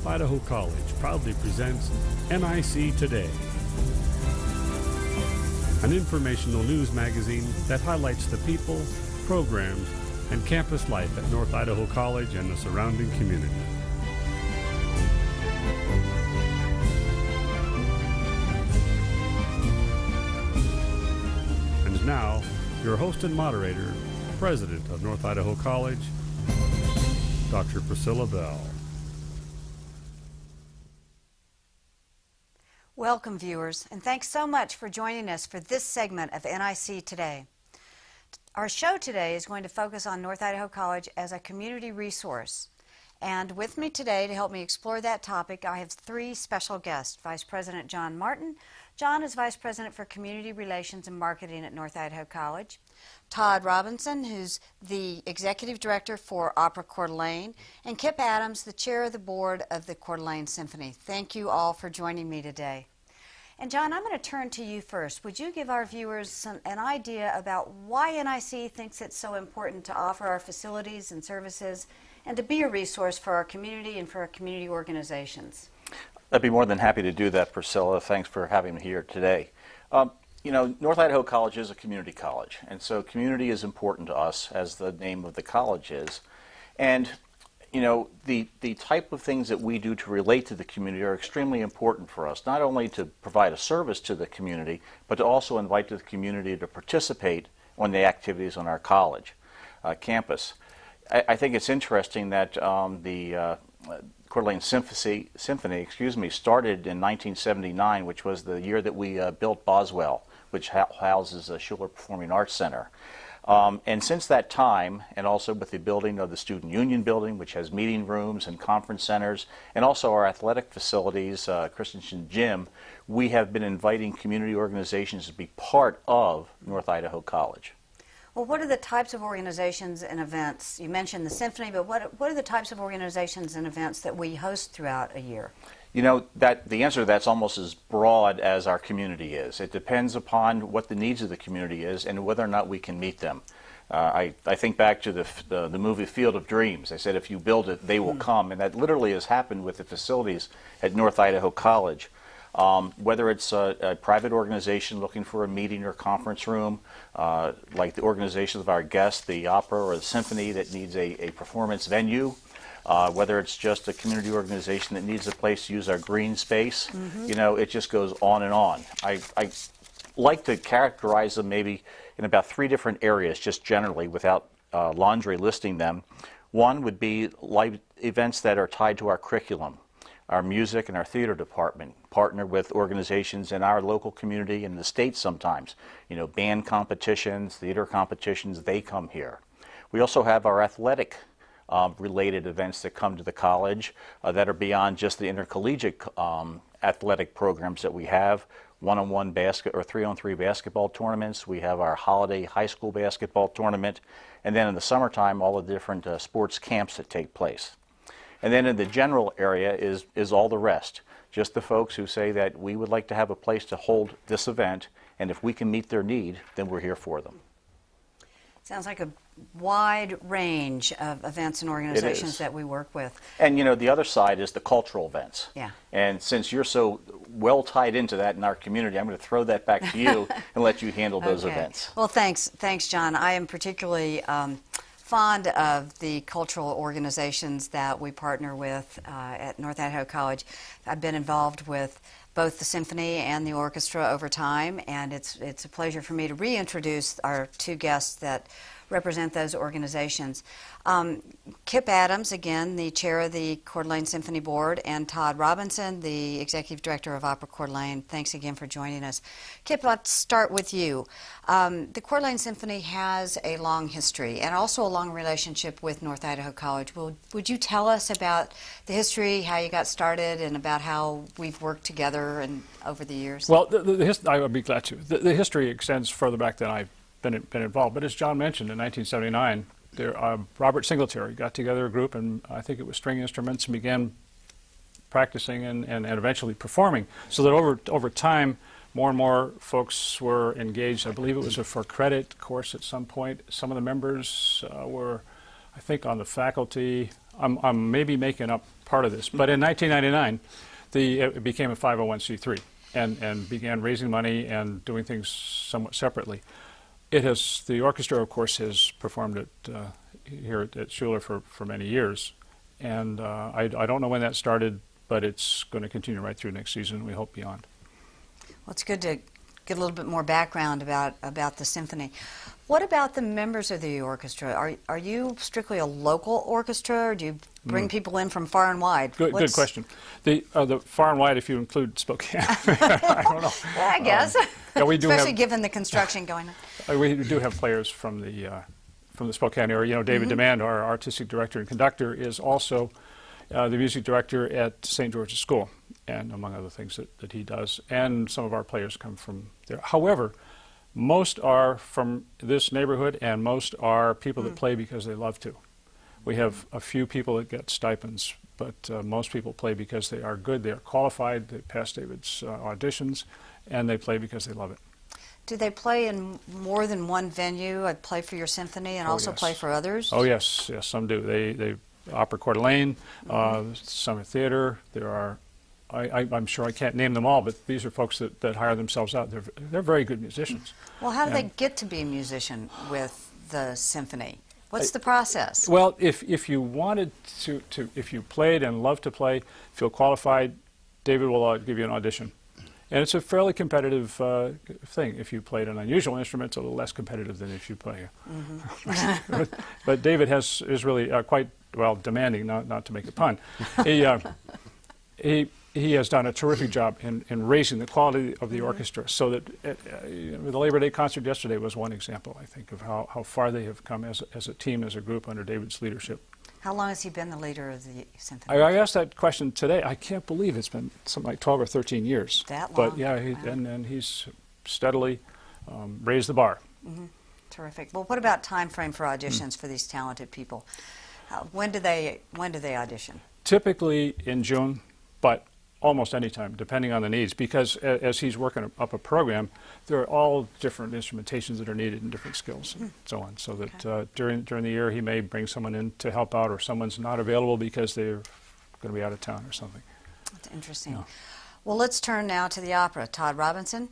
North Idaho College proudly presents NIC Today, an informational news magazine that highlights the people, programs, and campus life at North Idaho College and the surrounding community. And now, your host and moderator, President of North Idaho College, Dr. Priscilla Bell. Welcome, viewers, and thanks so much for joining us for this segment of NIC Today. Our show today is going to focus on North Idaho College as a community resource. And with me today to help me explore that topic, I have three special guests. Vice President John Martin. John is Vice President for Community Relations and Marketing at North Idaho College. Todd Robinson, who's the Executive Director for Opera Coeur d'Alene, and Kip Adams, the Chair of the Board of the Coeur d'Alene Symphony. Thank you all for joining me today. And John, I'm going to turn to you first. Would you give our viewers an idea about why NIC thinks it's so important to offer our facilities and services and to be a resource for our community and for our community organizations? I'd be more than happy to do that, Priscilla. Thanks for having me here today. You know, North Idaho College is a community college, and so community is important to us, as the name of the college is. And, you know, the type of things that we do to relate to the community are extremely important for us, not only to provide a service to the community, but to also invite the community to participate on the activities on our college campus. I think it's interesting that the Coeur d'Alene Symphony, started in 1979, which was the year that we built Boswell, which houses the Schuler Performing Arts Center. And since that time, and also with the building of the Student Union Building, which has meeting rooms and conference centers, and also our athletic facilities, Christensen Gym, we have been inviting community organizations to be part of North Idaho College. Well, what are the types of organizations and events? You mentioned the Symphony, but what are the types of organizations and events that we host throughout a year? You know, the answer to that's almost as broad as our community is. It depends upon what the needs of the community is and whether or not we can meet them. I think back to the movie Field of Dreams. They said if you build it, they will come, and that literally has happened with the facilities at North Idaho College. Whether it's a private organization looking for a meeting or conference room, like the organizations of our guests, the opera or the symphony that needs a performance venue, whether it's just a community organization that needs a place to use our green space, you know, it just goes on and on. I like to characterize them maybe in about three different areas, just generally, without laundry listing them. One would be live events that are tied to our curriculum. Our music and our theater department partner with organizations in our local community and the state sometimes. You know, band competitions, theater competitions, they come here. We also have our athletic related events that come to the college that are beyond just the intercollegiate athletic programs that we have. One-on-one basket or three-on-three basketball tournaments. We have our holiday high school basketball tournament. And then in the summertime, all the different sports camps that take place. And then in the general area is all the rest. Just the folks who say that we would like to have a place to hold this event, and if we can meet their need, then we're here for them. Sounds like a wide range of events and organizations that we work with. And you know, the other side is the cultural events. Yeah. And since you're so well tied into that in our community, I'm going to throw that back to you and let you handle those events. Well, thanks, John. I am particularly fond of the cultural organizations that we partner with at North Idaho College. I've been involved with both the symphony and the orchestra over time, and it's a pleasure for me to reintroduce our two guests that represent those organizations. Kip Adams, again, the chair of the Coeur d'Alene Symphony Board, and Todd Robinson, the executive director of Opera Coeur d'Alene. Thanks again for joining us. Kip, let's start with you. The Coeur d'Alene Symphony has a long history and also a long relationship with North Idaho College. Would you tell us about the history, how you got started, and about how we've worked together and over the years? Well, I would be glad to. The history extends further back than I've been involved. But as John mentioned, in 1979, Robert Singletary got together a group, and I think it was string instruments, and began practicing and eventually performing. So that over time, more and more folks were engaged. I believe it was a for credit course at some point. Some of the members were, I think, on the faculty. I'm maybe making up part of this, but in 1999, it became a 501c3 and began raising money and doing things somewhat separately. The orchestra, of course, has performed here at Schuler for many years, and I don't know when that started, but it's going to continue right through next season, we hope beyond. Well, it's good to get a little bit more background about the symphony. What about the members of the orchestra? Are you strictly a local orchestra, or do you bring people in from far and wide? Good question. The far and wide, if you include Spokane. I don't know. Yeah, I guess. Yeah, we do especially given the construction going on. We do have players from the Spokane area. You know, David Demand, our artistic director and conductor, is also the music director at St. George's School, and among other things that he does. And some of our players come from there. However, most are from this neighborhood, and most are people that play because they love to. We have a few people that get stipends, but most people play because they are good, they are qualified, they pass David's auditions, and they play because they love it. Do they play in more than one venue? Play for your symphony and also yes. play for others? Oh yes, some do. They Opera Coeur d'Alene, Summer Theater. There are, I'm sure I can't name them all, but these are folks that hire themselves out. They're very good musicians. Well, how do they get to be a musician with the symphony? What's the process? Well, if you wanted to, if you played and loved to play, feel qualified, David will give you an audition. And it's a fairly competitive thing. If you played an unusual instrument, it's a little less competitive than if you play. But David is really quite, well, demanding, not to make a pun. He has done a terrific job in raising the quality of the orchestra, so that the Labor Day concert yesterday was one example, I think, of how far they have come as a team, as a group under David's leadership. How long has he been the leader of the symphony? I asked that question today. I can't believe it's been something like 12 or 13 years. That long? But yeah, and he's steadily raised the bar. Terrific. Well, what about time frame for auditions for these talented people? When do they audition? Typically in June, but almost any time, depending on the needs, because as he's working up a program, there are all different instrumentations that are needed and different skills and so on. So that during the year he may bring someone in to help out, or someone's not available because they're going to be out of town or something. That's interesting. Well, let's turn now to the opera. Todd Robinson,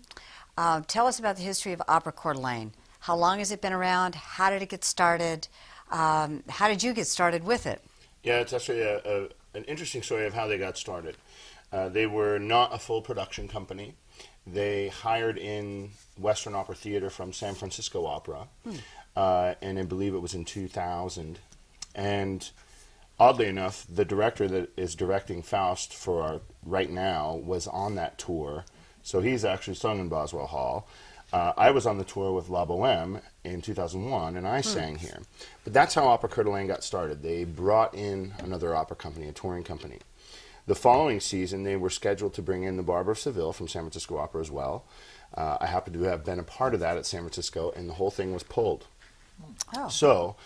tell us about the history of Opera Coeur d'Alene. How long has it been around? How did it get started? How did you get started with it? Yeah, it's actually an interesting story of how they got started. They were not a full production company. They hired in Western Opera Theater from San Francisco Opera, and I believe it was in 2000. And oddly enough, the director that is directing Faust for right now was on that tour, so he's actually sung in Boswell Hall. I was on the tour with La Boheme in 2001, and I sang here. But that's how Opera Coeur d'Alene got started. They brought in another opera company, a touring company. The following season, they were scheduled to bring in the Barber of Seville from San Francisco Opera as well. I happened to have been a part of that at San Francisco, and the whole thing was pulled. Oh. So,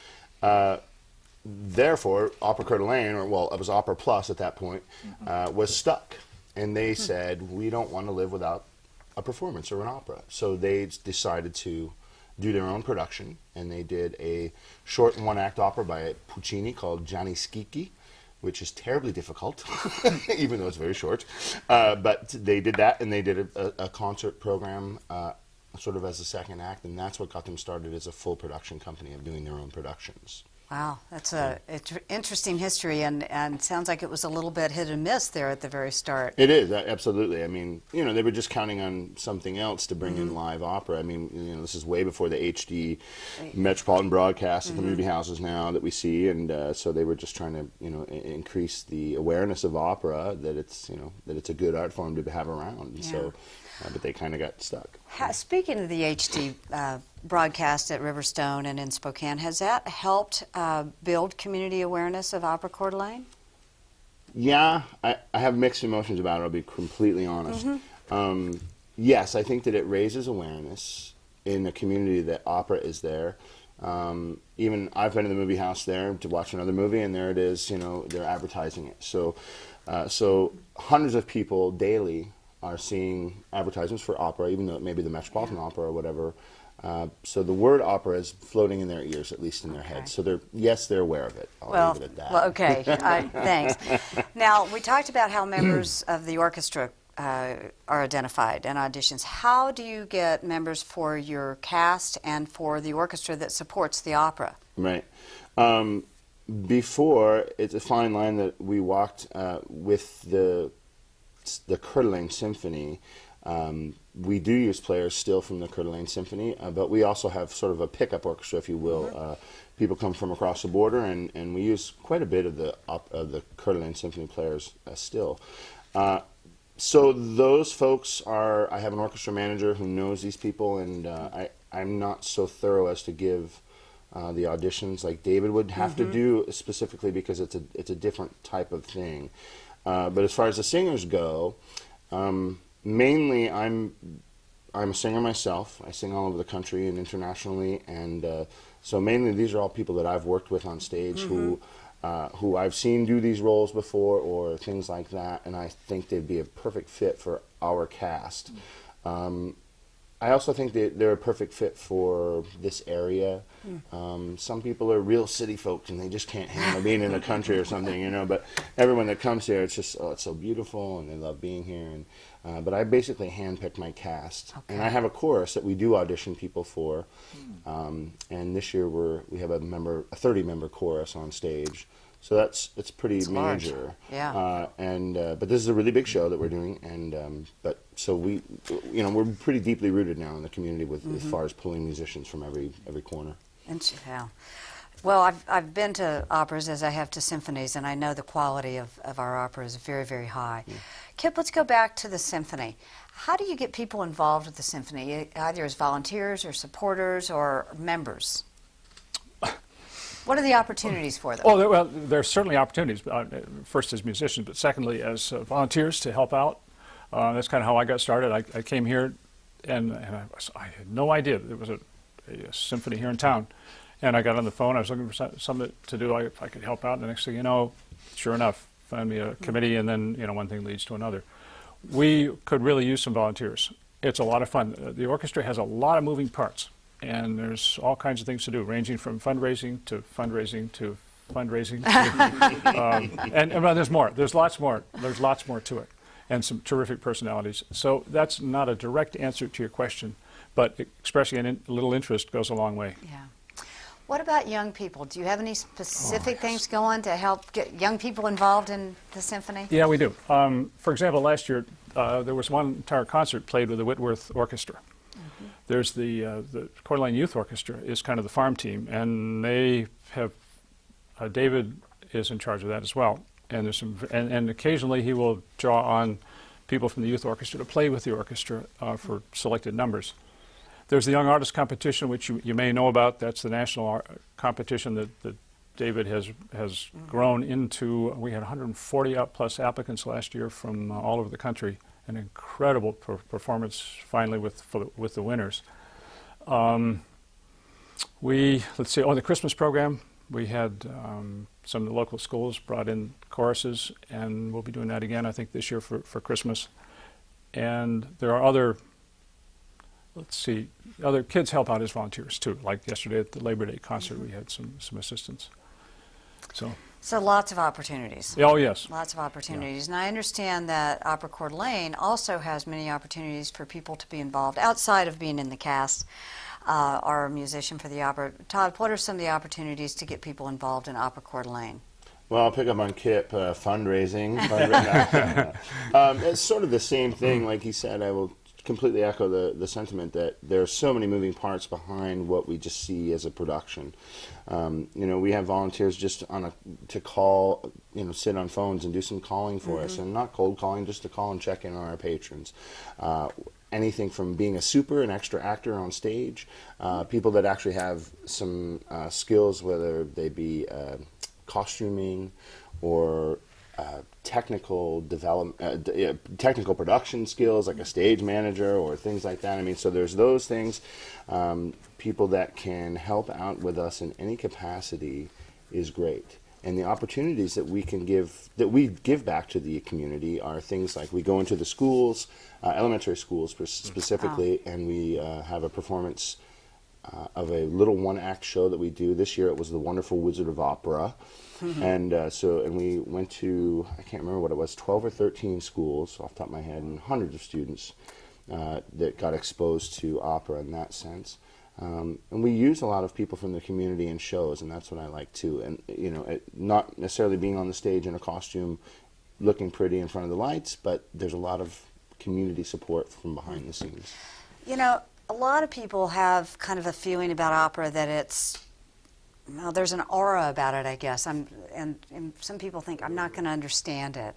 therefore, Opera Coeur d'Alene, or well, it was Opera Plus at that point, was stuck. And they said, we don't want to live without a performance or an opera. So they decided to do their own production, and they did a short one-act opera by Puccini called Gianni Schicchi, which is terribly difficult, even though it's very short. But they did that, and they did a concert program sort of as a second act, and that's what got them started as a full production company of doing their own productions. Wow, that's an interesting history, and sounds like it was a little bit hit and miss there at the very start. It is, absolutely. I mean, you know, they were just counting on something else to bring in live opera. I mean, you know, this is way before the HD Metropolitan broadcast at the movie houses now that we see, and so they were just trying to, you know, increase the awareness of opera, that it's, you know, that it's a good art form to have around. Yeah. So, but they kind of got stuck. Speaking of the HD broadcast at Riverstone and in Spokane, has that helped build community awareness of Opera Coeur d'Alene? Yeah, I have mixed emotions about it, I'll be completely honest. Yes, I think that it raises awareness in the community that opera is there. Even I've been in the movie house there to watch another movie, and there it is, you know, they're advertising it. So, so hundreds of people daily are seeing advertisements for opera, even though it may be the Metropolitan Opera or whatever. So the word opera is floating in their ears, at least in their heads. So they're aware of it. I'll leave it at that. Well, okay. Thanks. Now, we talked about how members of the orchestra are identified in auditions. How do you get members for your cast and for the orchestra that supports the opera? Right. Before, it's a fine line that we walked with the Coeur d'Alene Symphony. We do use players still from the Coeur d'Alene Symphony, but we also have sort of a pickup orchestra, if you will. People come from across the border, and we use quite a bit of the Coeur d'Alene Symphony players still. So those folks are, I have an orchestra manager who knows these people, and I'm not so thorough as to give the auditions like David would have to do, specifically because it's a different type of thing. But as far as the singers go, mainly I'm a singer myself. I sing all over the country and internationally, and so mainly these are all people that I've worked with on stage who I've seen do these roles before or things like that, and I think they'd be a perfect fit for our cast. I also think that they're a perfect fit for this area. Some people are real city folks and they just can't handle being in the country or something, you know, but everyone that comes here, it's just, oh, it's so beautiful and they love being here. And but I basically handpicked my cast. And I have a chorus that we do audition people for. And this year we have a 30-member chorus on stage. So it's pretty major. Large. Yeah. But this is a really big show that we're doing, and so we're pretty deeply rooted now in the community with as far as pulling musicians from every corner. Yeah. Well, I've been to operas as I have to symphonies, and I know the quality of our opera is very, very high. Kip, let's go back to the symphony. How do you get people involved with the symphony, either as volunteers or supporters or members? What are the opportunities for them? Oh, well, there's certainly opportunities, first as musicians, but secondly as volunteers to help out. That's kind of how I got started. I came here, and I had no idea there was a symphony here in town. And I got on the phone. I was looking for something to do. If I could help out. And the next thing you know, sure enough, found me a committee, and then one thing leads to another. We could really use some volunteers. It's a lot of fun. The orchestra has a lot of moving parts. And there's all kinds of things to do, ranging from fundraising to fundraising to fundraising. And well, there's more. There's lots more. There's lots more to it, and some terrific personalities. So that's not a direct answer to your question, but expressing a little interest goes a long way. Yeah. What about young people? Do you have any specific things going to help get young people involved in the symphony? Yeah, we do. For example, last year there was one entire concert played with the Whitworth Orchestra. There's the Coeur d'Alene Youth Orchestra is kind of the farm team, and they have David is in charge of that as well. And there's and occasionally he will draw on people from the youth orchestra to play with the orchestra for selected numbers. There's the Young Artist Competition, which you may know about. That's the national competition that David has grown into. We had 140 plus applicants last year from all over the country. An incredible performance finally with the winners. Let's see. The Christmas program. We had some of the local schools brought in choruses, and we'll be doing that again, I think, this year for Christmas. And there are other kids help out as volunteers too. Like yesterday at the Labor Day concert, we had some assistants. So lots of opportunities. Oh, yes. Lots of opportunities. Yeah. And I understand that Opera Coeur d'Alene also has many opportunities for people to be involved outside of being in the cast or a musician for the opera. Todd, what are some of the opportunities to get people involved in Opera Coeur d'Alene? Well, I'll pick up on Kip, fundraising. It's sort of the same thing. Like he said, I will completely echo the sentiment that there are so many moving parts behind what we just see as a production. We have volunteers just to call, sit on phones and do some calling for us, and not cold calling, just to call and check in on our patrons. Anything from being an extra actor on stage, people that actually have some skills, whether they be costuming or technical development, technical production skills, like a stage manager or things like that. I mean, so there's those things. People that can help out with us in any capacity is great. And the opportunities that we can give, that we give back to the community, are things like we go into the schools, elementary schools specifically, and we have a performance of a little one-act show that we do. This year it was The Wonderful Wizard of Opera. And we went to, I can't remember what it was, 12 or 13 schools off the top of my head, and hundreds of students that got exposed to opera in that sense. And we use a lot of people from the community in shows, and that's what I like too. And you know, not necessarily being on the stage in a costume, looking pretty in front of the lights, but there's a lot of community support from behind the scenes. You know, a lot of people have kind of a feeling about opera that it's, well, there's an aura about it, I guess. And some people think, I'm not going to understand it.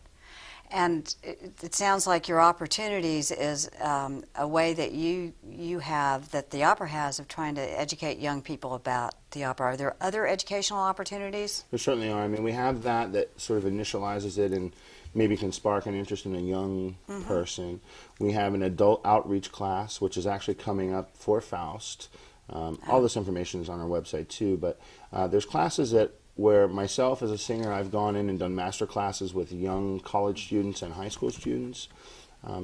And it sounds like your opportunities is a way that you have, that the opera has, of trying to educate young people about the opera. Are there other educational opportunities? There certainly are. I mean, we have that sort of initializes it and maybe can spark an interest in a young person. We have an adult outreach class, which is actually coming up for Faust. All this information is on our website too, but there's classes where myself as a singer, I've gone in and done master classes with young college students and high school students.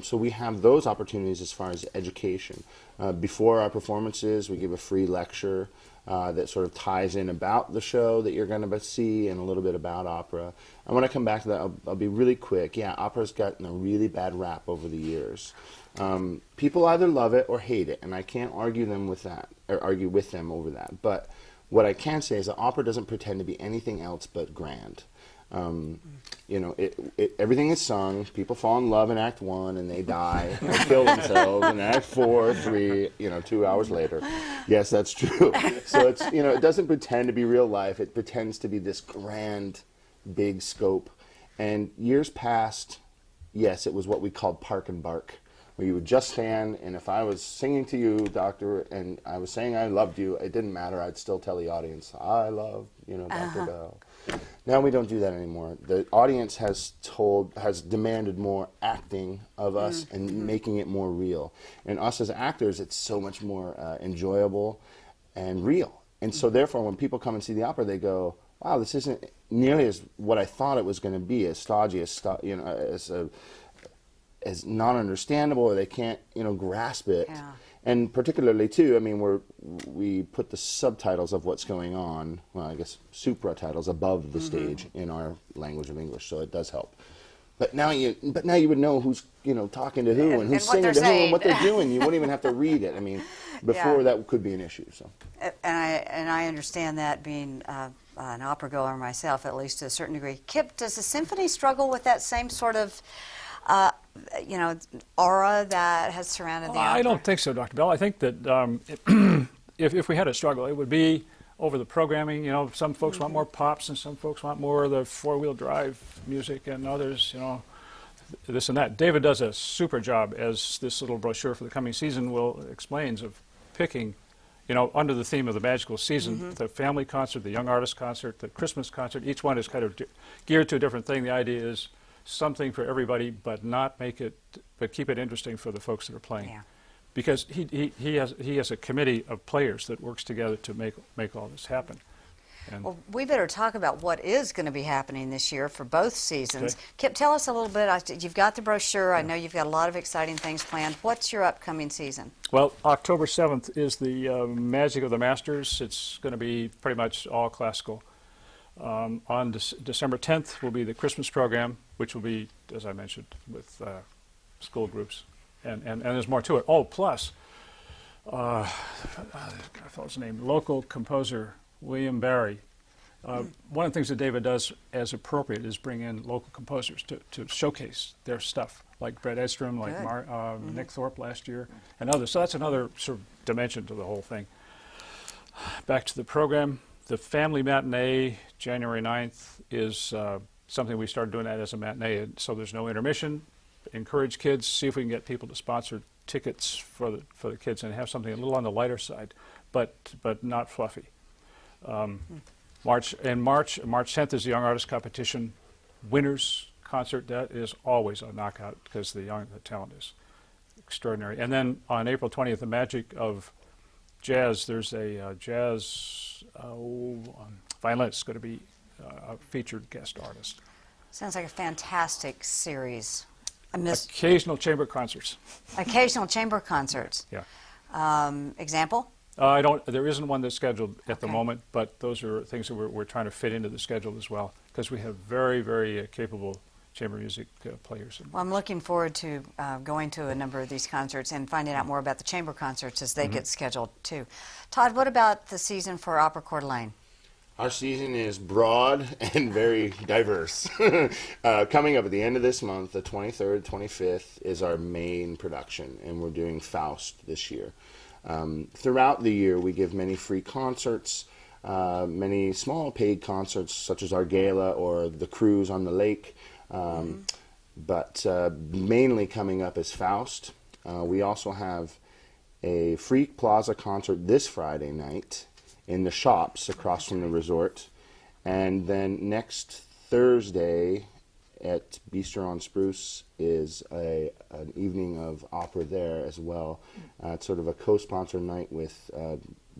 So we have those opportunities as far as education. Before our performances, we give a free lecture that sort of ties in about the show that you're going to see and a little bit about opera. And when I come back to that, I'll be really quick. Yeah, opera's gotten a really bad rap over the years. People either love it or hate it, and I can't argue them with that, or argue with them over that. But what I can say is that opera doesn't pretend to be anything else but grand. You know, everything is sung. People fall in love in Act 1 and they die, they kill themselves in Act 4, 3, 2 hours later. Yes, that's true. So it's, it doesn't pretend to be real life. It pretends to be this grand, big scope. And years past, yes, it was what we called park and bark, where you would just stand, and if I was singing to you, Doctor, and I was saying I loved you, it didn't matter. I'd still tell the audience, I love, Dr. Bell. Now we don't do that anymore. The audience has demanded more acting of us and making it more real. And us as actors, it's so much more enjoyable and real. And so therefore, when people come and see the opera, they go, wow, this isn't nearly as what I thought it was going to be, as stodgy, as non-understandable, or they can't, grasp it. Yeah. And particularly, too, I mean, we put the subtitles of what's going on, well, I guess supra-titles above the stage in our language of English, so it does help. But now you would know who's, talking to who and who's singing to who and what they're doing. You wouldn't even have to read it. I mean, before that could be an issue. So. And I understand that, being an opera goer myself, at least to a certain degree. Kip, does the symphony struggle with that same sort of aura that has surrounded the opera? I don't think so, Dr. Bell. I think that if we had a struggle, it would be over the programming. Some folks want more pops, and some folks want more of the four-wheel drive music, and others, this and that. David does a super job, as this little brochure for the coming season explains, of picking, under the theme of the magical season, the family concert, the young artist concert, the Christmas concert. Each one is kind of geared to a different thing. The idea is something for everybody, but keep it interesting for the folks that are playing. Yeah. Because he has a committee of players that works together to make all this happen. And well, we better talk about what is going to be happening this year for both seasons. Okay. Kip, tell us a little bit. You've got the brochure. I know you've got a lot of exciting things planned. What's your upcoming season? Well, October 7th is the Magic of the Masters. It's going to be pretty much all classical. On December 10th will be the Christmas program, which will be, as I mentioned, with school groups. And there's more to it. Oh, plus, I forgot his name, local composer William Barry. One of the things that David does as appropriate is bring in local composers to showcase their stuff, like Brett Edstrom, like Nick Thorpe last year, and others. So that's another sort of dimension to the whole thing. Back to the program. The family matinee, January 9th, is something we started doing that as a matinee, so there's no intermission. Encourage kids, see if we can get people to sponsor tickets for the kids and have something a little on the lighter side, but not fluffy. March 10th is the Young Artist Competition Winners Concert. That is always a knockout because the talent is extraordinary. And then on April 20th, the Magic of Jazz, there's a jazz violinist going to be a featured guest artist. Sounds like a fantastic series. I missed Occasional chamber concerts. occasional chamber concerts. Yeah. Example? There isn't one that's scheduled at the Okay. moment, but those are things that we're trying to fit into the schedule as well, because we have very, very capable chamber music players. Well, I'm looking forward to going to a number of these concerts and finding out more about the chamber concerts as they get scheduled too. Todd, what about the season for Opera Coeur d'Alene? Our season is broad and very diverse. Coming up at the end of this month, the 23rd, 25th, is our main production, and we're doing Faust this year. Throughout the year, we give many free concerts, many small paid concerts, such as our gala or the cruise on the lake. But mainly coming up is Faust. We also have a free plaza concert this Friday night in the shops across from the resort. And then next Thursday at Bistro on Spruce is an evening of opera there as well. It's sort of a co-sponsored night with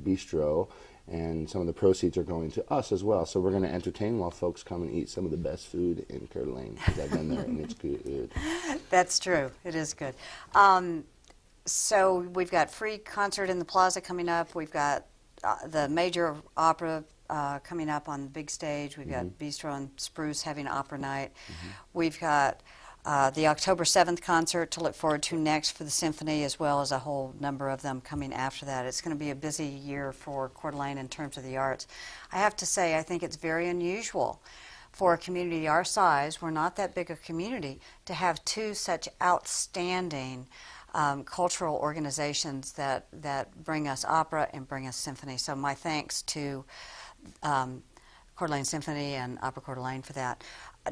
Bistro, and some of the proceeds are going to us as well. So we're going to entertain while folks come and eat some of the best food in Coeur d'Alene, because I've been there and it's good. That's true. It is good. So we've got free concert in the plaza coming up. We've got the major opera coming up on the big stage. We've got Bistro on Spruce having opera night. We've got the October 7th concert to look forward to next for the Symphony, as well as a whole number of them coming after that. It's going to be a busy year for Coeur d'Alene in terms of the arts. I have to say, I think it's very unusual for a community our size, we're not that big a community, to have two such outstanding cultural organizations that bring us opera and bring us symphony. So my thanks to Coeur d'Alene Symphony and Opera Coeur d'Alene for that.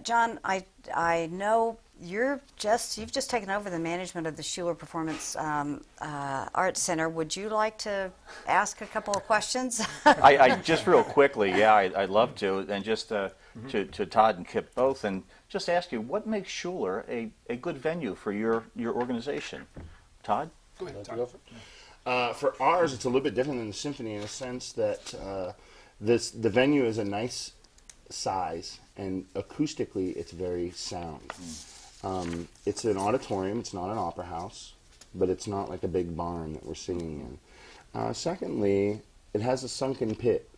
John, I know you've just taken over the management of the Schuler Performance Arts Center. Would you like to ask a couple of questions? I just real quickly, yeah, I'd love to, and just to Todd and Kip both, and just ask you, what makes Schuler a good venue for your organization? Todd? Go ahead, Todd. For ours, it's a little bit different than the Symphony in the sense that the venue is a nice size, and acoustically it's very sound. It's an auditorium, it's not an opera house, but it's not like a big barn that we're singing in. Secondly, it has a sunken pit,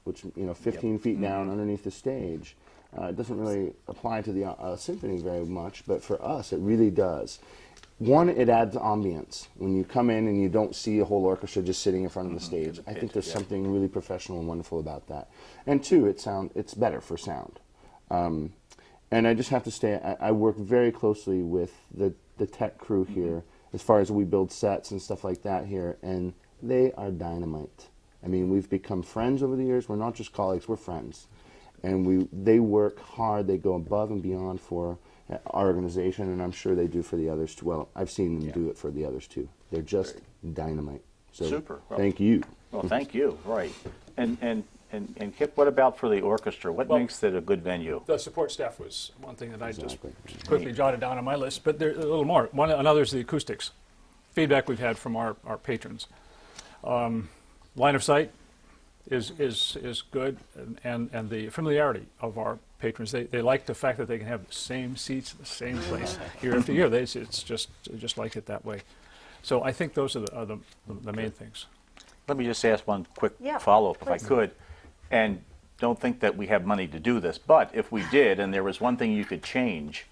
which 15 feet down underneath the stage. It doesn't really apply to the symphony very much, but for us it really does. One, it adds ambience. When you come in and you don't see a whole orchestra just sitting in front of the stage, I think there's something really professional and wonderful about that. And two, it's better for sound. And I just have to say, I work very closely with the tech crew here as far as we build sets and stuff like that here, and they are dynamite. I mean, we've become friends over the years. We're not just colleagues, we're friends. And they work hard, they go above and beyond for our organization, and I'm sure they do for the others too. Well, I've seen them do it for the others too. They're just dynamite. So Super. Well, thank you. Well, thank you. Right. And Kip, what about for the orchestra? What makes it a good venue? The support staff was one thing that I Exactly. just quickly jotted down on my list, but there's a little more. Another is the acoustics. Feedback we've had from our patrons. Line of sight is good, and the familiarity of our patrons. They like the fact that they can have the same seats in the same place year after year. It's just like it that way. So I think those are the main things. Let me just ask one quick Yeah, follow-up, if I please. could. And don't think that we have money to do this, but if we did, and there was one thing you could change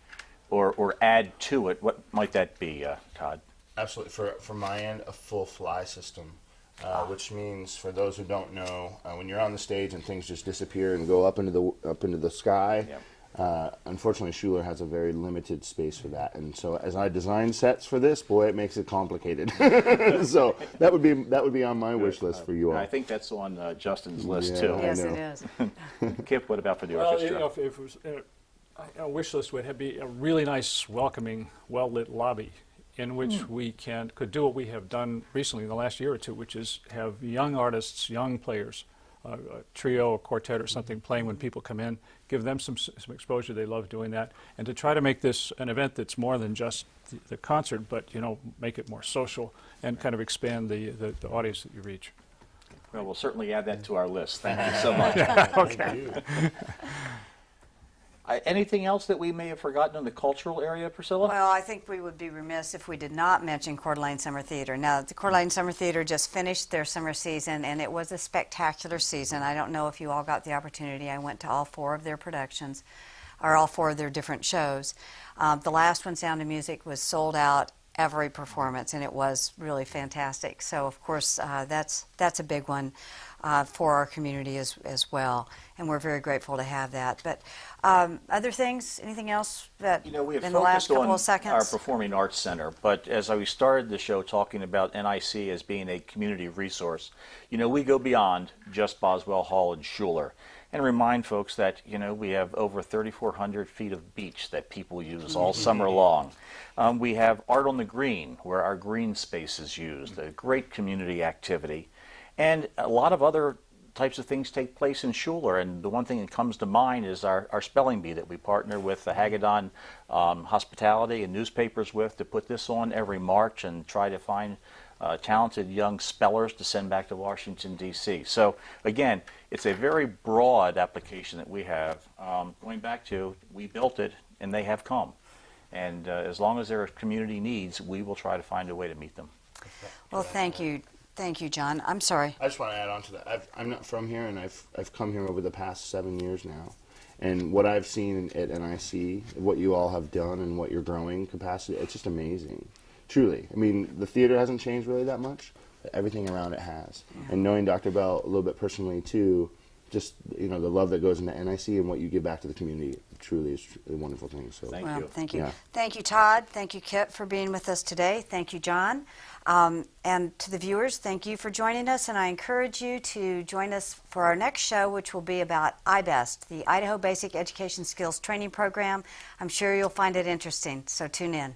or add to it, what might that be, Todd? Absolutely. For my end, a full fly system, which means, for those who don't know, when you're on the stage and things just disappear and go up into the sky, unfortunately Schuler has a very limited space for that. And so as I design sets for this, boy, it makes it complicated. So that would be on my wish list for you all. I think that's on Justin's list, too. I Yes, know. it is. Kip, what about for the Well, orchestra? if it was a wish list would be a really nice, welcoming, well-lit lobby in which we could do what we have done recently in the last year or two, which is have young artists, young players, a trio, a quartet or something playing when people come in, give them some exposure. They love doing that. And to try to make this an event that's more than just the concert, but make it more social and kind of expand the audience that you reach. Well, we'll certainly add that to our list. Thank you so much. Thank you. Anything else that we may have forgotten in the cultural area, Priscilla? Well, I think we would be remiss if we did not mention Coeur d'Alene Summer Theater. Now, the Coeur d'Alene Summer Theater just finished their summer season, and it was a spectacular season. I don't know if you all got the opportunity. I went to all 4 of their productions, or all 4 of their different shows. The last one, Sound of Music, was sold out every performance, and it was really fantastic. So, of course, that's a big one for our community as well, and we're very grateful to have that. But other things, anything else that We have in the last focused couple on of seconds? our Performing Arts Center, but as we started the show talking about NIC as being a community resource, we go beyond just Boswell Hall and Schuler, and remind folks that we have over 3,400 feet of beach that people use all summer long. We have Art on the Green, where our green space is used, a great community activity, and a lot of other types of things take place in Schuler, and the one thing that comes to mind is our spelling bee that we partner with the Hagedon Hospitality and newspapers with to put this on every March and try to find talented young spellers to send back to Washington, D.C. So again, it's a very broad application that we have. Going back to, we built it and they have come. And as long as there are community needs, we will try to find a way to meet them. Well, thank you. Thank you, John. I'm sorry. I just want to add on to that. I'm not from here, and I've come here over the past 7 years now. And what I've seen at NIC, what you all have done and what your growing capacity, it's just amazing. Truly. I mean, the theater hasn't changed really that much, but everything around it has. Yeah. And knowing Dr. Bell a little bit personally, too, just, the love that goes into NIC and what you give back to the community truly is a wonderful thing. So Thank you. Thank you. Yeah. Thank you, Todd. Thank you, Kip, for being with us today. Thank you, John. And to the viewers, thank you for joining us, and I encourage you to join us for our next show, which will be about iBest, the Idaho Basic Education Skills Training Program. I'm sure you'll find it interesting, so tune in.